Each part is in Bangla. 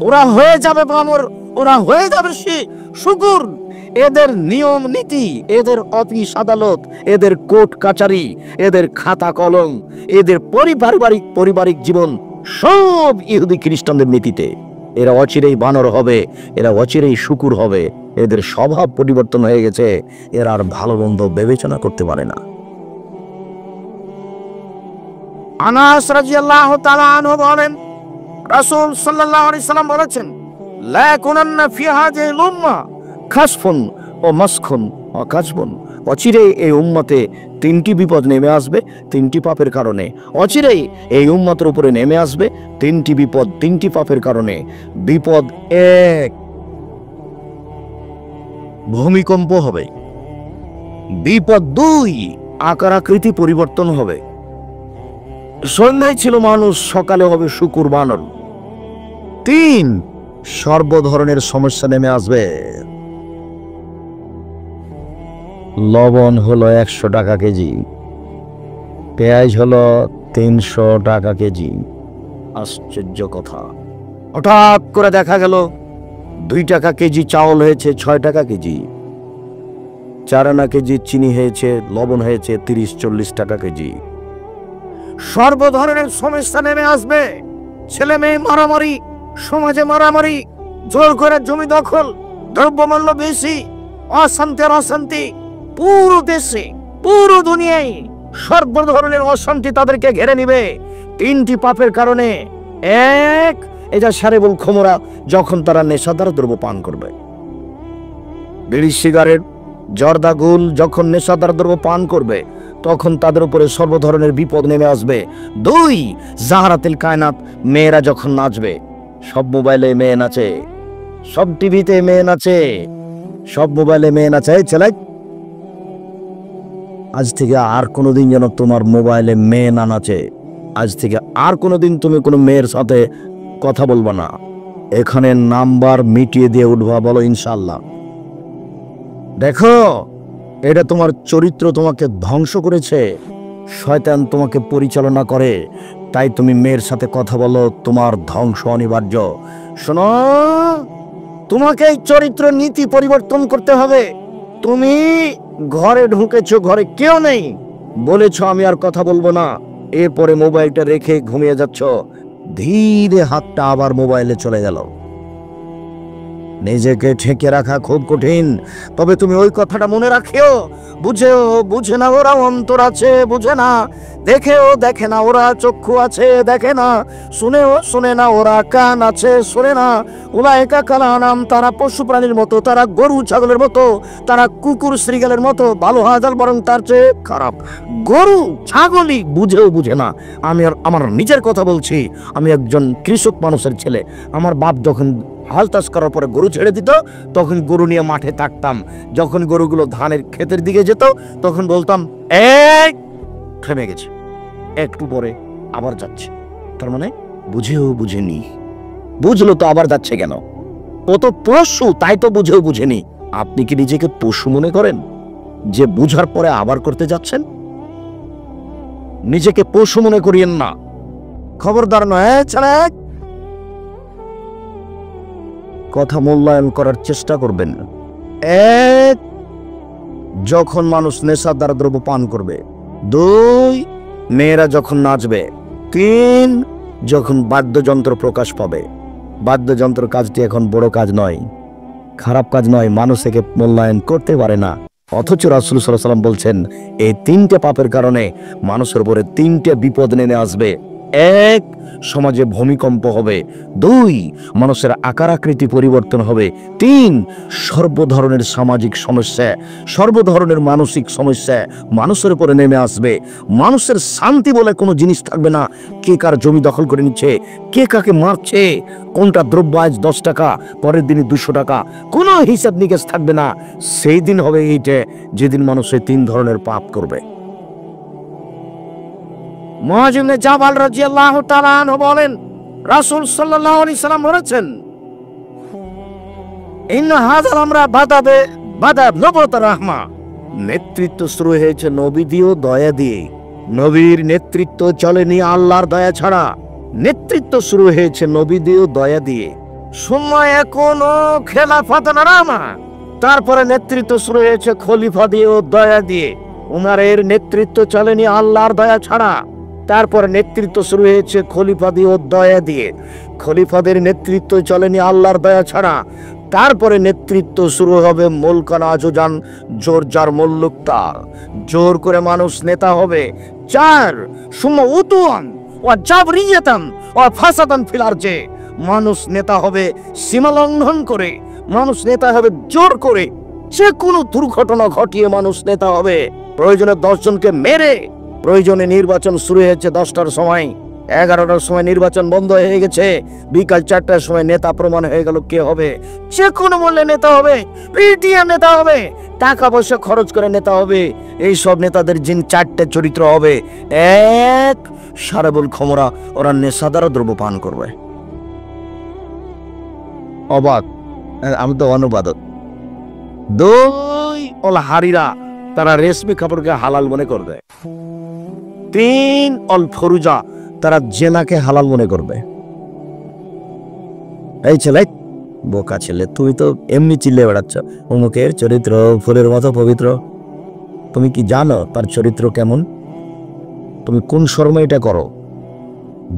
ওরা হয়ে যাবে বানর, ওরা হয়ে যাবে শুকুর। এদের নিয়ম নীতি, এদের অফিস আদালত, এদের কোর্ট কাচারি, এদের খাতা কলম, এদের পারিবারিক জীবন সব ইহুদি খ্রিস্টানদের নীতিতে। এরা অচিরেই বানর হবে, এরা অচিরেই শুকুর হবে। এদের স্বভাব পরিবর্তন হয়ে গেছে, এরা আর ভালো মন্দ বিবেচনা করতে পারে না। আনাস রাদিয়াল্লাহু তাআলা আনহু বলেন, রাসূল সাল্লাল্লাহু আলাইহি সাল্লাম বলেছেন, লা কুনান্না ফি হাযিহিল উম্মাহ খাসফুন ও মাসখুন ও কাসবুন। অচিরেই এই উম্মতে তিনটি বিপদ নেমে আসবে তিনটি পাপের কারণে। অচিরেই এই উম্মতের উপরে নেমে আসবে তিনটি বিপদ তিনটি পাপের কারণে। বিপদ এক, ভূমিকম্প হবে। বিপদ দুই, আকার আকৃতি পরিবর্তন হবে। সন্ধ্যায় ছিল মানুষ, সকালে হবে শুকুর বানর। তিন, সর্ব ধরনের সমস্যা নেমে আসবে। লবণ হলো 100 টাকা কেজি, পেঁয়াজ হলো 300 টাকা কেজি। আশ্চর্য কথা, হঠাৎ করে দেখা গেল 2 টাকা কেজি চাউল হয়েছে 6 টাকা কেজি, 4 আনা কেজি চিনি হয়েছে, লবণ হয়েছে 30-40 টাকা কেজি। সর্ব ধরনের সমস্যা নেমে আসবে। ছেলে মেয়ে মারামারি, সমাজে মারামারি, জোর করে জমি দখল, দ্রব্যমূল্য বেশি, অশান্তি আর অশান্তি পুরো দেশে পুরো দুনিয়ায় সর্ব ধরনের অশান্তি তাদেরকে ঘেরে নিবে তিনটি পাপের কারণে। এক, এটা সারেবুল খমরা, যখন তারা নেশাদার দ্রব্য পান করবে। বিড়ি সিগারেট জর্দা গুল যখন নেশাদার দ্রব্য পান করবে, তখন তাদের উপরে সর্ব ধরনের বিপদ নেমে আসবে। দুই, জাহারাতুল কায়নাত, মেয়েরা যখন নাচবে, সব মোবাইলে মেয়ে নাচে, সব টিভিতে মেয়ে নাচে, সব মোবাইলে মেয়ে নাচে। ছেলে, আজ থেকে আর কোনোদিন যেন তোমার মোবাইলে মেয়ে না নাচে। আজ থেকে আর কোনোদিন তুমি কোনো মেয়ের সাথে কথা বলবা না। এখানে নাম্বার মিটিয়ে দিয়ে উঠবা, বলো ইনশাআল্লাহ। দেখো, এটা তোমার চরিত্র তোমাকে ধ্বংস করেছে, শয়তান তোমাকে পরিচালনা করে, তাই তুমি মেয়ের সাথে কথা বলো, তোমার ধ্বংস অনিবার্য। শোনো, তোমাকে এই চরিত্র নীতি পরিবর্তন করতে হবে। তুমি ঘরে ঢুকেছো, ঘরে কেউ নেই, বলেছো আমি আর কথা বলবো না, এরপরে মোবাইলটা রেখে ঘুমিয়ে যাচ্ছ, ধীরে হাতটা আবার মোবাইলে চলে গেল। নিজেকে ঠেকে রাখা খুব কঠিন, তবে তুমি ওই কথাটা মনে রাখিও, বুঝে না ওরা অন্তর আছে, বুঝে না, দেখেও দেখে না ওরা চক্ষু আছে, দেখে না, শুনেও শুনে না ওরা কান আছে, শোনে না। উলাইকা কাল আনাম, তারা পশু প্রাণীর মতো, তারা গরু ছাগলের মতো, তারা কুকুর শ্রীগালের মতো, ভালো হাজার বরং তার চেয়ে খারাপ। গরু ছাগলই বুঝেও বুঝে না। আমি আর আমার নিজের কথা বলছি, আমি একজন কৃষক মানুষের ছেলে। আমার বাপ যখন হাল চাষ করার পরে গরু ছেড়ে দিত, তখন গরু নিয়ে মাঠে থাকতাম। যখন গরুগুলো ধানের ক্ষেতের দিকে যেত, তখন বলতাম এক, থেমে গেছে, একটু পরে আবার যাচ্ছে। তার মানে বুঝেও বুঝেনি। বুঝলো তো আবার যাচ্ছে কেন? ও তো পশু, তাই তো বুঝেও বুঝেনি। আপনি কি নিজেকে পশু মনে করেন যে বুঝার পরে আবার করতে যাচ্ছেন? নিজেকে পশু মনে করিয়েন না, খবরদার নয়। ছেলে, কথা মূল্যায়ন করার চেষ্টা করবেন। এক, যখন মানুষ নেশাদার দ্রব্য পান করবে। দুই, মেয়েরা যখন নাচবে। তিন, যখন বাদ্যযন্ত্র প্রকাশ পাবে। বাদ্যযন্ত্র কাজটি এখন বড় কাজ নয়, খারাপ কাজ নয়, মানুষ একে মূল্যায়ন করতে পারে না। অথচ রাসূল সাল্লাল্লাহু আলাইহি ওয়াসাল্লাম বলছেন, এই তিনটে পাপের কারণে মানুষের উপরে তিনটে বিপদ নেমে আসবে। এক, সমাজে ভূমিকম্প হবে। দুই, মানুষের আকার আকৃতি পরিবর্তন হবে। তিন, সর্ব ধরনের সামাজিক সমস্যা, সর্ব ধরনের মানসিক সমস্যা মানুষের উপরে নেমে আসবে। মানুষের শান্তি বলে কোনো জিনিস থাকবে না। কে কার জমি দখল করে নিচ্ছে, কে কাকে মারছে, কোনটা দ্রব্য আজ 10 টাকা, পরের দিনই 200 টাকা, কোনো হিসাব নিকেশ থাকবে না। সেই দিন হবে এইটা, যেদিন মানুষ এই 3 ধরনের পাপ করবে। মুআয ইবনে জাবাল রাদিয়াল্লাহু তাআলা আনহু বলেন, রাসূল সাল্লাল্লাহু আলাইহি সাল্লাম বলেছেন, ইন্না হাযাল আমরা বাদা নবুওয়াত রাহমা। নেতৃত্ব শুরু হয়েছে নবী দিয়ে, দয়া দিয়ে। নবীর নেতৃত্ব চলেনি আল্লাহর দয়া ছাড়া। নেতৃত্ব শুরু হয়েছে নবী দিয়ে, দয়া দিয়ে। সময় কোনো খেলাফত নামা। তারপরে নেতৃত্ব শুরু হয়েছে খলিফা দিয়ে ও দয়া দিয়ে। উমারের নেতৃত্ব চলেনি আল্লাহর দয়া ছাড়া। তারপরে নেতৃত্ব শুরু হয়েছে খলিফা দিয়ে ও দয়া দিয়ে। খলিফাদের নেতৃত্ব চলেনি আল্লাহর দয়া ছাড়া। তারপরে নেতৃত্ব শুরু হবে মুলকান আজুজান, জোর যার মুল্লুক তার। জোর করে মানুষ নেতা হবে। 4 সুম্মা উতুয়ান ওয়া জাবরিয়াতান ওয়া ফাসাদান ফিল আরজে। মানুষ নেতা হবে সীমা লঙ্ঘন করে, মানুষ নেতা হবে জোর করে, যে কোনো দুর্ঘটনা ঘটিয়ে মানুষ নেতা হবে। প্রয়োজনে 10 জনকে মেরে। প্রয়োজনে নির্বাচন শুরু হয়েছে 10টার সময়, 11টার সময় নির্বাচন বন্ধ হয়ে গেছে, বিকাল 4টার সময় নেতা প্রমাণ হয়ে গেল কে হবে। যে কোনো মূল্যে নেতা হবে, পিটিএম নেতা হবে, টাকা পয়সা খরচ করে নেতা হবে। এই সব নেতাদের জিন 4টে চরিত্র হবে। 1 সারাবুল খমরা, ওরা নেশাদার দ্রব্য পান করবে। অবাক, আমি তো অনুবাদক। 2 অল হারিরা, তারা রেশমি কাপড়কে হালাল মনে করবে। 3 অল ফরুজা, তারা জেনাকে হালাল মনে করবে। এই ছেলে, বোকা ছেলে, তুমি তো এমনি চিল্লে বেড়াচ্ছ অমুকের চরিত্র ফুলের মতো পবিত্র। তুমি কি জানো তার চরিত্র কেমন? তুমি কোন শর্মে এটা করো?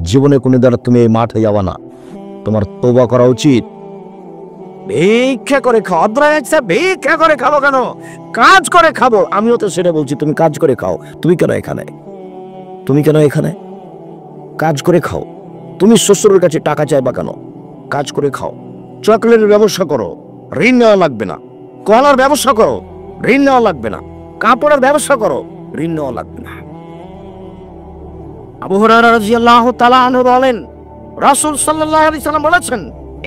জীবনে কোনো দ্বারা তুমি এই মাঠে যাবা না। তোমার তওবা করা উচিত। ভিক্ষা করে খাও, ভিক্ষা করে খাবো কেন? কাজ করে খাবো। আমিও তো সেটা বলছি, তুমি কাজ করে খাও। তুমি কেন এখানে? তুমি কেন এখানে? কাজ করে খাও। তুমি শ্বশুরের কাছে টাকা চাইবা কেন? কাজ করে খাও। চকলেটের ব্যবসা করো, ঋণ নেওয়া লাগবে না। কলার ব্যবসা করো, ঋণ নেওয়া লাগবে না। কাপড়ের ব্যবসা করো, ঋণ নেওয়া লাগবে না। আবু হুরায়রা রাদিয়াল্লাহু তাআলা আনহু বলেন, রাসূল সাল্লাল্লাহু আলাইহি সাল্লাম বলেছেন,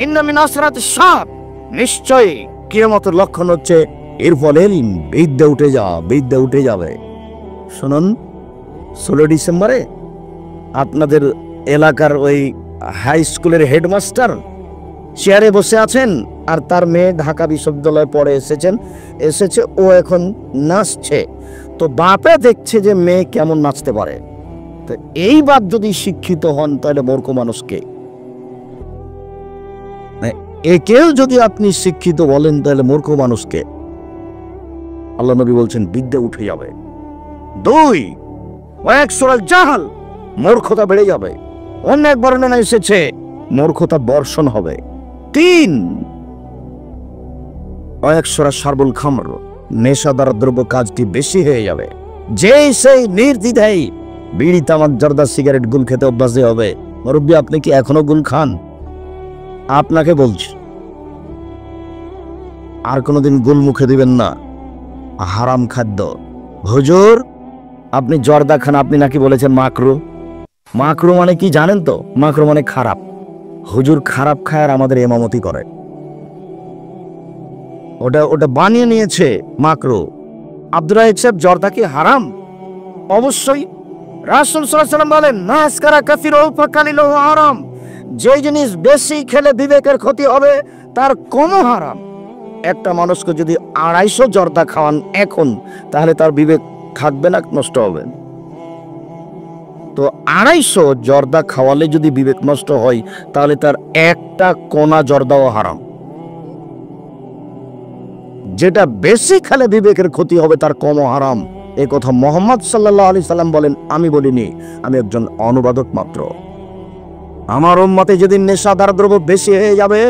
ইন্না মিন আসরাতিশ শাব, নিশ্চয়ই কিয়ামতের লক্ষণ হচ্ছে এর ফলে বিদ্যা উঠে যাবে। শুনুন, 16 ডিসেম্বরে আপনাদের এলাকার ওই হাই স্কুলের হেডমাস্টার চেয়ারে বসে আছেন, আর তার মেয়ে ঢাকা বিশ্ববিদ্যালয়ে পড়ে এসেছে, ও এখন নাচছে। তো বাপে দেখছে যে মেয়ে কেমন নাচতে পারে। তো এই বাপ যদি শিক্ষিত হন, তাহলে মূর্খ মানুষকে, একেও যদি আপনি শিক্ষিত বলেন, তাহলে মূর্খ মানুষকে আল্লাহ নবী বলছেন বিদ্যা উঠে যাবে। 2 ওয়াকসুরাল জাহাল, মূর্খতা বেড়ে যাবে। অনেক বর্ণনা এসেছে মূর্খতা বর্ষণ হবে। 3 ওয়াকসুরা শারবুল খামর, নেশাদার দ্রব্য কাজটি বেশি হয়ে যাবে। যেই সেই নির্দ্বিধায় বিড়ি, তামাক, জর্দা, সিগারেট, গুল খেতে অভ্যাস হবে। মুরব্বী, আপনি কি এখনো গুল খান? আপনাকে বলছি, আর কোনোদিন গুল মুখে দিবেন না, হারাম খাদ্য। হুজুর, আপনি জর্দা খান, আপনি নাকি বলেছেন মাকরু। মাকরু মানে কি জানেন তো? মাকরু মানে খারাপ। হুজুর খারাপ খায় আর আমাদের ইমামতি করে। ওটা বানিয়ে নিয়েছে মাকরু। আব্দুর রাজ্জাক সাহেব, জর্দা কি হারাম? অবশ্যই। রাসূল সাল্লাল্লাহু আলাইহি ওয়াসাল্লাম বলেন, নাসকারা কাসিরুহু ফাকালিলুহু হারাম। যে জিনিস বেশি খেলে বিবেকের ক্ষতি হবে, তার কমও হারাম। একটা মানুষকে যদি 250 জর্দা খাওয়ান এখন, তাহলে তার বিবেক থাকবে না, নষ্ট হবে। তো 250 জর্দা খাওয়ালে যদি বিবেক নষ্ট হয়, তাহলে তার একটা কোনা জর্দাও হারাম। যেটা বেশি খেলে বিবেকের ক্ষতি হবে, তার কমও হারাম। এই কথা মুহাম্মদ সাল্লাল্লাহু আলাইহি সাল্লাম বলেন, আমি বলিনি, আমি একজন অনুবাদক মাত্র। আমার উম্মতে যেদিন নেশাদার দ্রব্য বেশি হয়ে যাবে,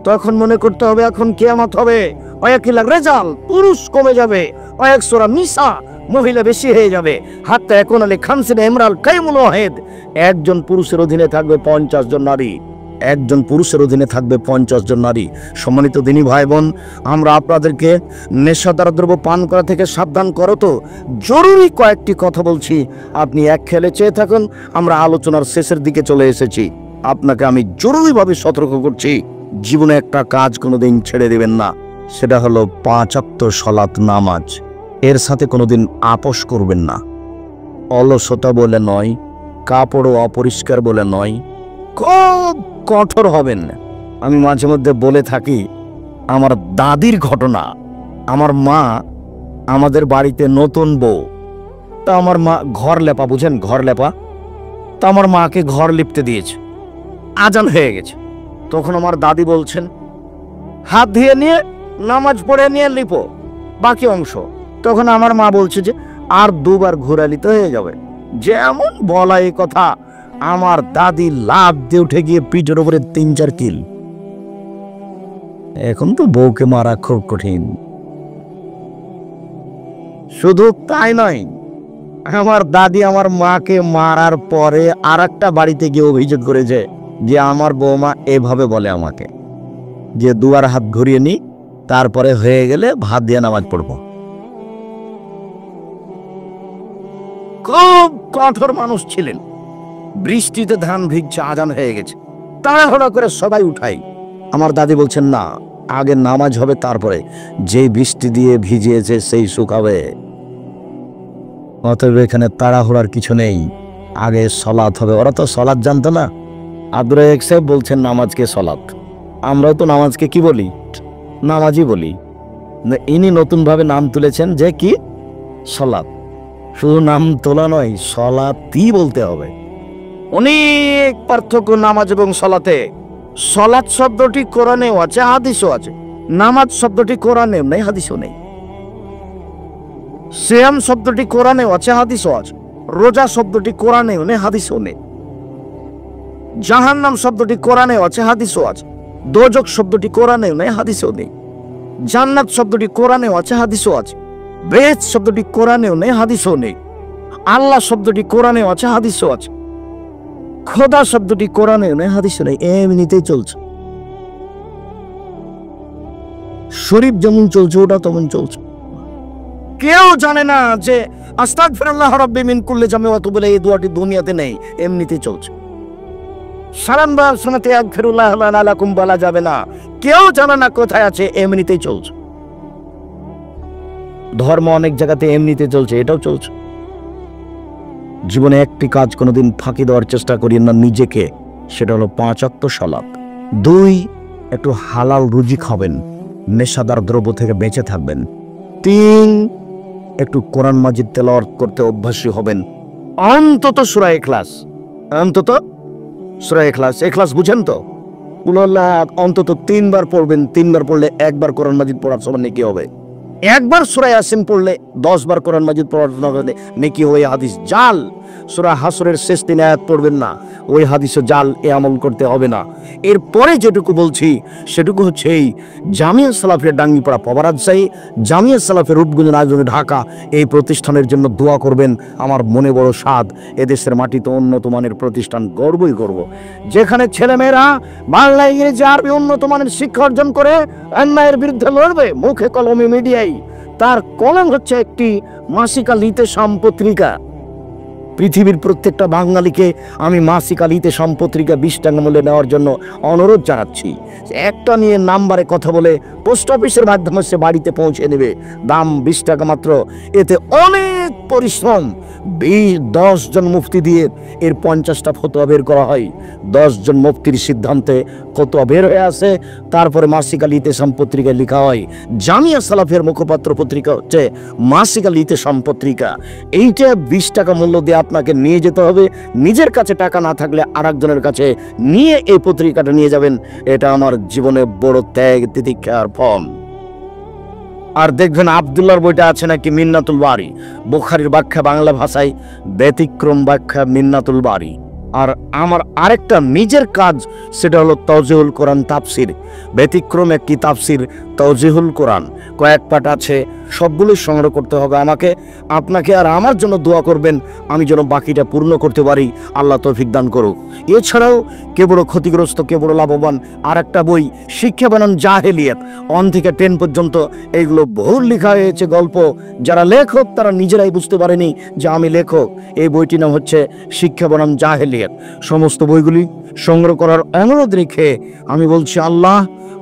তখন মনে করতে হবে এখন কিয়ামত হবে। ওয়াকিলা রেজাল, পুরুষ কমে যাবে। ওয়াকসুরা নিসা, মহিলা বেশি হয়ে যাবে। হাত্তা এখন আলী খামসিন ইমরাল কাইমুল ওয়াহিদ, একজন পুরুষের অধীনে থাকবে 50 জন নারী। একজন পুরুষের অধীনে থাকবে 50 জন নারী। সম্মানিত দিনী ভাই বোন, আমরা আপনাদেরকে নেশাদার দ্রব্য পান করা থেকে সাবধান করো। তো জরুরি কয়েকটি কথা বলছি, আপনি এক খেলে চেয়ে থাকুন। আমরা আলোচনার শেষের দিকে চলে এসেছি। আপনাকে আমি জরুরিভাবে সতর্ক করছি, জীবনে একটা কাজ কোনোদিন ছেড়ে দিবেন না। সেটা হলো 5 ওয়াক্ত সালাত নামাজ। এর সাথে কোনোদিন আপোষ করবেন না। অলসতা বলে নয়, কাপড় অপরিষ্কার বলে নয়, খুব কঠোর হবেন। আমি মাঝে মধ্যে বলে থাকি আমার দাদির ঘটনা। আমার মা, আমাদের বাড়িতে নতুন বউ, তা আমার মা ঘর লেপা, বুঝেন ঘর লেপা, তা আমার মাকে ঘর লিপতে দিয়েছে। আজান হয়ে গেছে, তখন আমার দাদি বলছেন, হাত ধুয়ে নিয়ে নামাজ পড়ে নিয়ে লিপো বাকি অংশ। তখন আমার মা বলছে যে আর দুবার ঘোরালিতে হয়ে যাবে। যেমন বলা এই কথা, আমার দাদি লাফ দিয়ে উঠে গিয়ে পিঠের উপরে 3-4 কিল। এখন তো বউকে মারা খুব কঠিন। শুধু তাই নয়, আমার দাদি আমার মাকে মারার পরে আর একটা বাড়িতে গিয়ে অভিযোগ করেছে যে আমার বৌমা এভাবে বলে আমাকে যে দুয়ার হাত ঘুরিয়ে নি, তারপরে হয়ে গেলে ভাত দিয়ে নামাজ পড়বো। খুব কঠোর মানুষ ছিলেন। বৃষ্টিতে ধান ভিজছে, আজান হয়ে গেছে, তাড়াহুড়া করে সবাই উঠাই। আমার দাদি বলছেন না, আগে নামাজ হবে, তারপরে যে বৃষ্টি দিয়ে ভিজিয়েছে সেই শুকাবে। অতএব এখানে তাড়াহুড়ার কিছু নেই, আগে সলাৎ হবে। ওরা তো সলাৎ জানতো না। আব্দুর রাজ্জাক সাহেব বলছেন নামাজকে সলাৎ, আমরাও তো নামাজকে কি বলি? নামাজই বলি। ইনি নতুনভাবে নাম তুলেছেন যে কি সলাৎ। শুধু নাম তোলা নয়, সলাৎই বলতে হবে। অনেক পার্থক্য নামাজ এবং সলাতে। সলাৎ শব্দটি কোরআনেও আছে, হাদিসও আছে। নামাজ শব্দটি কোরআনেও নেই, হাদিসও নেই। সিয়াম শব্দটি কোরআনেও আছে, হাদিসও আছে। রোজা শব্দটি কোরআনেও নেই, হাদিসও নেই। জাহান্নাম শব্দটি কোরআনেও আছে, হাদিসও আছে। দোজখ শব্দটি কোরআনেও নেই, হাদিসও নেই। জান্নাত শব্দটি কোরআনেও আছে, হাদিসও আছে। বেদ শব্দটি কোরআনেও নেই, হাদিসও নেই। আল্লাহ শব্দটি কোরআনেও আছে, হাদিসও আছে। খোদা শব্দটি কোরআনেও নেই, হাদিসও নেই। এমনিতেই চলছে। শরীফ যেমন চলছে, ওটা তেমন চলছে। কেউ জানে না যে আস্তাগফিরুল্লাহ রাব্বি মিন কুল্লি জামি ওয়া তুবু ইলাইহি, এই দোয়াটি দুনিয়াতে নেই, এমনিতেই চলছে। সালাম বা সুন্নতে আগফিরুল্লাহ লানা লাকুম বলা যাবে না, কেউ জানে না কোথায় আছে, এমনিতেই চলছে। ধর্ম অনেক জায়গাতে এমনিতে চলছে, এটাও চলছে। জীবনে একটি কাজ কোনোদিন ফাঁকি দেওয়ার চেষ্টা করিয়েন না নিজেকে, সেটা হলো 5 ওয়াক্ত সালাত। 2, একটু হালাল রুজি খাবেন, নেশাদার দ্রব্য থেকে বেঁচে থাকবেন। 3, একটু কোরআন মাজিদ তেলাওয়াত করতে অভ্যাসী হবেন, অন্তত সূরা ইখলাস। অন্তত সূরা ইখলাস, ইখলাস বুঝেন তো? কুল আল্লাহ অন্তত 3 বার পড়বেন। 3 বার পড়লে 1 বার কোরআন মাজিদ পড়ার সমান নেকি হবে। 1 বার সূরা ইয়াসিন পড়লে 10 বার কোরআন মাজিদ পড়ার নেকি হবে। হাদিস জাল। সূরা হাসরের শেষ 3 আয়াত পড়বেন না, ওই হাদিসও জাল, এ আমল করতে হবে না। এরপরে যেটুকু বলছি সেটুকু হচ্ছে এই জামিয়া সালাফিয়া ডাঙ্গিপাড়া পবারাজশাহী, জামিয়া সালাফের রূপগঞ্জ আয়োজনে ঢাকা, এই প্রতিষ্ঠানের জন্য দোয়া করবেন। আমার মনে বড় স্বাদ, এদেশের মাটিতে উন্নত মানের প্রতিষ্ঠান, গর্বই করব। যেখানে ছেলেমেয়েরা বাংলা, ইংরেজি, আরবি উন্নত মানের শিক্ষা অর্জন করে অন্যায়ের বিরুদ্ধে লড়বে মুখে কলমে মিডিয়ায়, তার কলম হচ্ছে একটি মাসিক আল ইতেশাম পত্রিকা। পৃথিবীর প্রত্যেকটা বাঙালিকে আমি মাসিক আল ইতেশাম পত্রিকা 20 টাকা মূল্যে নেওয়ার জন্য অনুরোধ জানাচ্ছি। একটা নিয়ে নাম্বারে কথা বলে পোস্ট অফিসের মাধ্যমে সে বাড়িতে পৌঁছে নেবে। দাম 20 টাকা মাত্র। এতে অনেক পরিশ্রম। 10 জন মুফতি দিয়ে এর 50টা ফতোয়া বের করা হয়। 10 জন মুফতির সিদ্ধান্তে ফতোয়া বের হয়ে আসে, তারপরে মাসিক আল ইতেশাম পত্রিকায় লেখা হয়। জামিয়া সালাফের মুখপাত্র পত্রিকা হচ্ছে মাসিক আল ইতেশাম পত্রিকা। এইটা 20 টাকা মূল্য দিয়ে আপনাকে নিয়ে যেতে হবে। নিজের কাছে টাকা না থাকলে আরেকজনের কাছে নিয়ে এই পত্রিকাটা নিয়ে যাবেন। এটা আমার জীবনে বড় ত্যাগ তিতিক্ষার ফল। আর দেখবেন আব্দুল্লাহর বইটা আছে নাকি মিন্নাতুল বারি, বুখারীর ব্যাখ্যা বাংলা ভাষায়, ব্যতিক্রম ব্যাখ্যা মিন্নাতুল বারি। আর আমার আরেকটা নিজের কাজ, সেটা হলো তাওজিহুল কোরআন তাফসির। ব্যতিক্রম একটি তাফসির, তাওজিহুল কোরআন, কয়েক পাঠ আছে, সবগুলো সংগ্রহ করতে হবে আমাকে, আপনাকে। আর আমার জন্য দোয়া করবেন, আমি যেন বাকিটা পূর্ণ করতে পারি। আল্লাহ তৌফিক দান করুক। এছাড়াও কে বড় ক্ষতিগ্রস্ত, কে বড় লাভবান, আর একটা বই শিক্ষা বানান জাহেলিয়াত, 1 থেকে 10 পর্যন্ত, এইগুলো বহু লেখা হয়েছে গল্প। যারা লেখক তারা নিজেরাই বুঝতে পারেনি যে আমি লেখক। এই বইটির নাম হচ্ছে শিক্ষা বানান জাহেলিয়াত। সমস্ত বইগুলি সংগ্রহ করার অনুরোধ রেখে আমি বলছি, আল্লাহ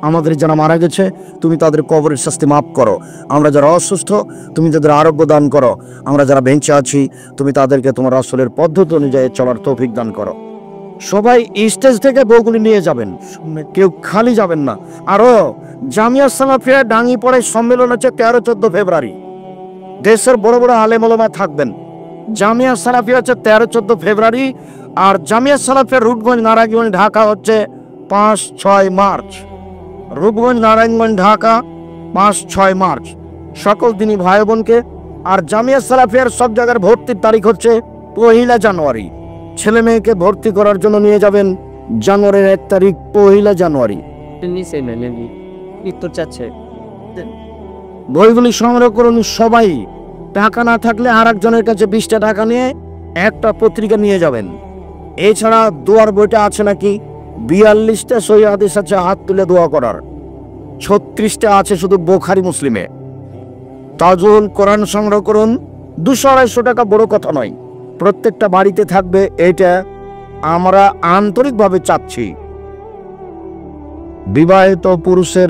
আমাদের যারা মারা গেছে তুমি তাদের কবরের শাস্তি মাফ করো। আমরা যারা অসুস্থ তুমি তাদের আরোগ্য দান করো। আমরা যারা বেঁচে আছি তুমি তাদেরকে তোমার রাসূলের পদ্ধতি অনুযায়ী চলার তৌফিক দান করো। সবাই স্টেজ থেকে বইগুলি নিয়ে যাবেন, কেউ খালি যাবেন না। আরো জামিয়া সালাফিয়া ডাঙ্গিপাড়ায় সম্মেলন আছে 13-14 ফেব্রুয়ারি। দেশের বড় বড় আলেম ওলামা থাকবেন। জামিয়া সালাফিয়া হচ্ছে 13-14 ফেব্রুয়ারি, আর জামিয়া সালাফিয়া রূপগঞ্জ নারায়ণগঞ্জ ঢাকা হচ্ছে 5-6 মার্চ, রূপগঞ্জ, নারায়ণগঞ্জ, ঢাকা 5-6 মার্চ। সকল দিনী ভাই বোনকে। আর জামিয়া সালাফিয়ার সব জায়গার ভর্তির তারিখ হচ্ছে 1 জানুয়ারি। ছেলে মেয়েকে ভর্তি করার জন্য নিয়ে যাবেন জানুয়ারির 1 তারিখ, 1 জানুয়ারি। বইগুলি সংগ্রহ করুন সবাই। টাকা না থাকলে আর একজনের কাছে 20টা টাকা নিয়ে একটা পত্রিকা নিয়ে যাবেন। এছাড়া দোয়ার বইটা আছে নাকি 42টা সহিহ হাদিস আছে হাত তুলে দোয়া করার, 36টা আছে শুধু বুখারী মুসলিমে। তাজুল কোরআন সংগ্রহ করুন। 200-250 টাকা বড় কথা নয়, প্রত্যেকটা বাড়িতে থাকবে। এটা আমরা আন্তরিকভাবে চাচ্ছি। বিবাহিত পুরুষের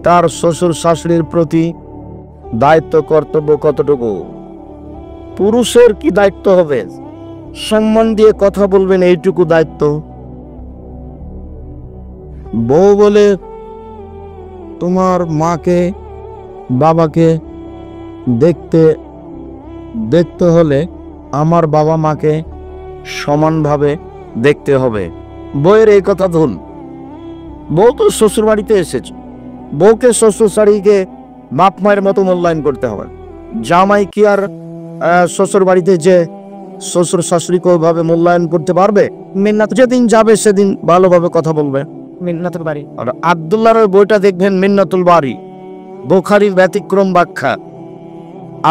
তার শ্বশুর শাশুড়ির প্রতি দায়িত্ব কর্তব্য কতটুকু? পুরুষের কি দায়িত্ব হবে? সম্মান দিয়ে কথা বলবেন, এইটুকু দায়িত্ব। বউ বলে তোমার মাকে বাবাকে দেখতে হলে আমার বাবা মাকে সমানভাবে দেখতে হবে। বউয়ের এই কথা ভুল। বউ তো শ্বশুর বাড়িতে এসেছে, বউকে শ্বশুর শাড়িকে বাপ মায়ের মতো মূল্যায়ন করতে হবে। জামাই কি আর শ্বশুর বাড়িতে যে শ্বশুর শাশুড়িকে ওইভাবে মূল্যায়ন করতে পারবে? মিন্নাত যেদিন যাবে সেদিন ভালোভাবে কথা বলবে। মিন্নাতুল বাড়ি, আর আব্দুল্লাহর বইটা দেখবেন মিন্নাতুল বাড়ি, বুখারীর ব্যতিক্রম ব্যাখ্যা।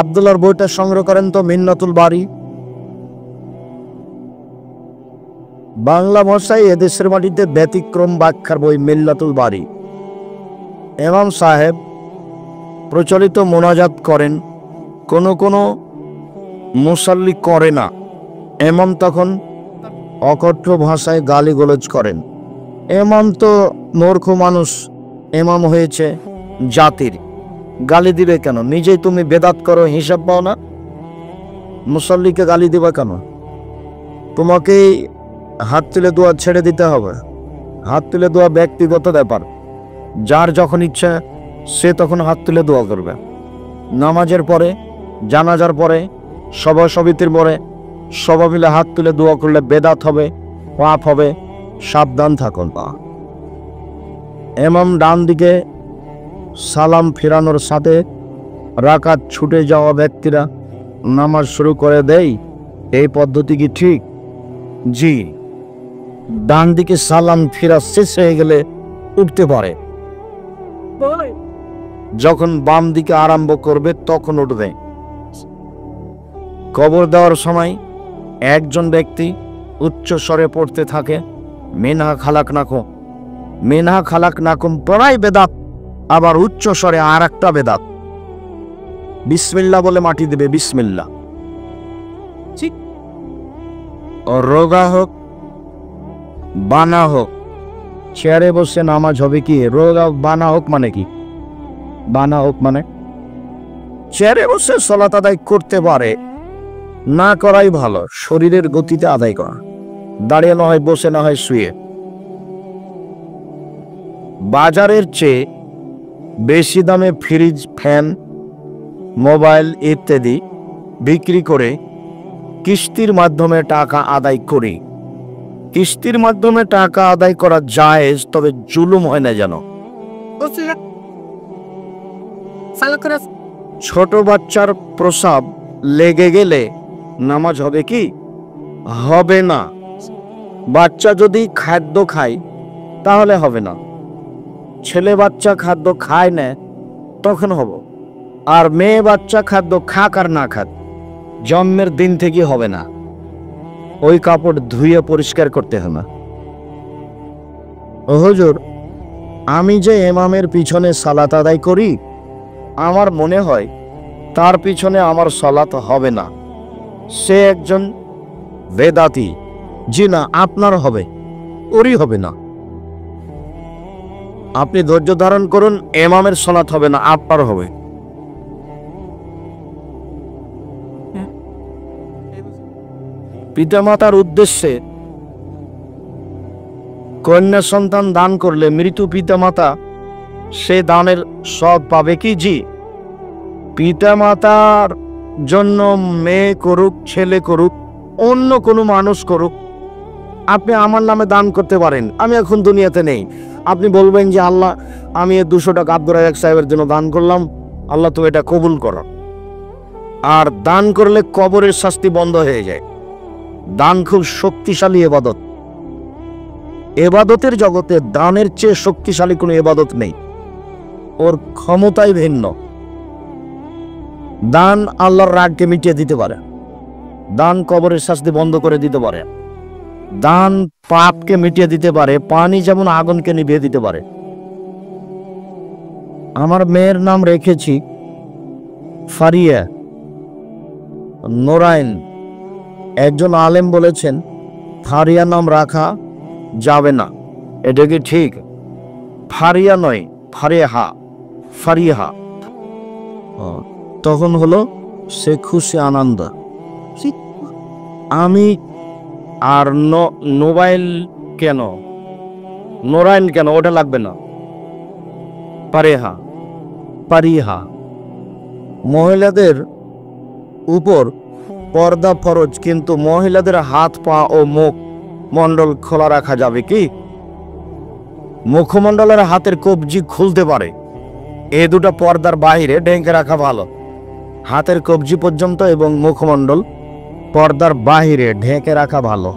আব্দুল্লাহর বইটা সংগ্রহ করেন তো, মিন্নাতুল বাড়ি। বাংলা ভাষায় এদেশের মাটিতে ব্যতিক্রম ব্যাখ্যার বই মিন্নাতুল বাড়ি। ইমাম সাহেব প্রচলিত মোনাজাত করেন, কোনো মুসাল্লি করে না। ইমাম তখন অকথ্য ভাষায় গালিগালাজ করেন। ইমাম তো মূর্খ মানুষ, ইমাম হয়েছে জাতির, গালি দিবে কেন? নিজেই তুমি বেদাত করো, হিসাব পাও না, মুসাল্লিকে গালি দিবা কেন? তোমাকেই হাত তুলে দোয়া ছেড়ে দিতে হবে। হাত তুলে দোয়া ব্যক্তিগত ব্যাপার, যার যখন ইচ্ছা সে তখন হাত তুলে দোয়া করবে। নামাজের পরে, জানাজার পরে, সভা সমিতির পরে সবাই মিলে হাত তুলে দোয়া করলে বেদাত হবে, পাপ হবে। সাবধান থাকুন। ইমাম ডান দিকে সালাম ফিরানোর সাথে রাকাত ছুটে যাওয়া ব্যক্তিরা নামাজ শুরু করে দেয়, এই পদ্ধতি কি ঠিক? জি। ডান দিকে সালাম ফিরা শেষ হয়ে গেলে উঠতে পারে, যখন বাম দিকে আরম্ভ করবে তখন উঠবে। কবর দেওয়ার সময় একজন ব্যক্তি উচ্চ স্বরে পড়তে থাকে মিনহা খালাকনাকুম, মিনহা খালাকনাকুম পড়াই বেদাত, আবার উচ্চ স্বরে আর একটা বেদাত। বিসমিল্লাহ বলে মাটি দেবে, বিসমিল্লাহ। ঠিক। রোগা হোক বানা হোক, চেয়ারে বসে নামাজ হবে কি? রোগা বানা হোক মানে কি? বানা হোক মানে চেয়ারে বসে সালাত আদায় করতে পারে, না করাই ভালো। শরীরের গতিতে আদায় করা, দাঁড়িয়ে না হয় বসে, না হয় শুয়ে। বাজারের চেয়ে বেশি দামে ফ্রিজ, ফ্যান, মোবাইল ইত্যাদি বিক্রি করে কিস্তির মাধ্যমে টাকা আদায় করি। কিস্তির মাধ্যমে টাকা আদায় করা জায়েজ, তবে জুলুম হয় না যেন। ছোট বাচ্চার প্রসাব লেগে গেলে নামাজ হবে কি? হবে না। বাচ্চা যদি খাদ্য খায় তাহলে হবে না। ছেলে বাচ্চা খাদ্য খায় না তখন হব। আর মেয়ে বাচ্চা খাদ্য খাক আর না খাক, জন্মের দিন থেকে হবে না। ওই কাপড় ধুয়ে পরিষ্কার করতে হবে না। হুজুর, আমি যে ইমামের পিছনে সালাত আদায় করি, আমার মনে হয় তার পিছনে আমার সালাত হবে না, সে একজন বেদাতি। জি না, আপনার হবে, ওরই হবে না। আপনি ধৈর্য ধারণ করুন, ইমামের সালাত হবে না, আপনার হবে। পিতামাতার উদ্দেশ্যে কন্যা সন্তান দান করলে মৃত পিতামাতা সে দানের সব পাবে কি? জি। পিতামাতার জন্য মেয়ে করুক, ছেলে করুক, অন্য কোনো মানুষ করুক, আপনি আমার নামে দান করতে পারেন, আমি এখন দুনিয়াতে নেই। আপনি বলবেন যে আল্লাহ, আমি 200 টাকা আব্দুর রাজাক সাহেবের জন্য দান করলাম, আল্লাহ তুমি এটা কবুল করো। আর দান করলে কবরের শাস্তি বন্ধ হয়ে যায়। দান খুব শক্তিশালী ইবাদত। এবাদতের জগতে দানের চেয়ে শক্তিশালী কোনো এবাদত নেই, ওর ক্ষমতাই ভিন্ন। দান আল্লাহর রাগকে মিটিয়ে দিতে পারে, দান কবরের শাস্তি বন্ধ করে দিতে পারে, দান পাপকে মিটিয়ে দিতে পারে, পানি যেমন আগুনকে নিভিয়ে দিতে পারে। আমার মেয়ের নাম রেখেছি ফারিয়া নোরাইন। একজন আলেম বলেছেন ফারিয়া নাম রাখা যাবে না, এটা কি ঠিক? ফারিয়া নয়, ফারিহা, ফারিহা। তখন হলো সে খুশি আনন্দ। আমি আর নোবাইল কেন, নোরাইন কেন, ওটা লাগবে না, পারেহা, পারিহা। মহিলাদের উপর পর্দা ফরজ, কিন্তু মহিলাদের হাত পা ও মুখ মণ্ডল খোলা রাখা যাবে কি? মুখমণ্ডলের হাতের কবজি খুলতে পারে, এ দুটো পর্দার বাইরে ঢেকে রাখা ভালো। হাতের কবজি পর্যন্ত এবং মুখমণ্ডল পর্দার বাহিরে ঢেকে রাখা ভালো।